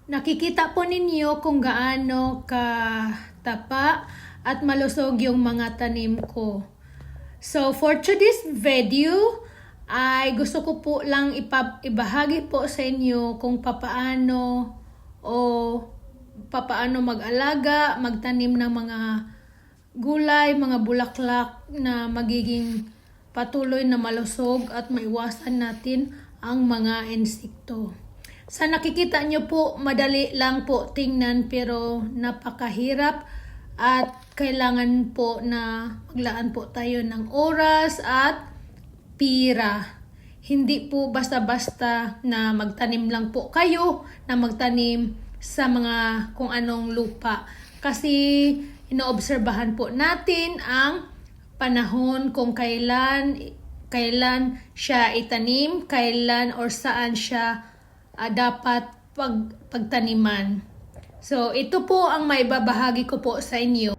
Nakikita po ninyo kung gaano katapa at malusog yung mga tanim ko. So for today's video, ay gusto ko po lang ibahagi po sa inyo kung papaano mag-alaga, magtanim ng mga gulay, mga bulaklak na magiging patuloy na malusog at maiwasan natin ang mga insekto. Sa nakikita nyo po, madali lang po tingnan pero napakahirap at kailangan po na maglaan po tayo ng oras at pira. Hindi po basta-basta na magtanim lang po kayo, na magtanim sa mga kung anong lupa. Kasi inoobserbahan po natin ang panahon kung kailan siya itanim, kailan or saan siya dapat pagtaniman. So ito po ang maibabahagi ko po sa inyo.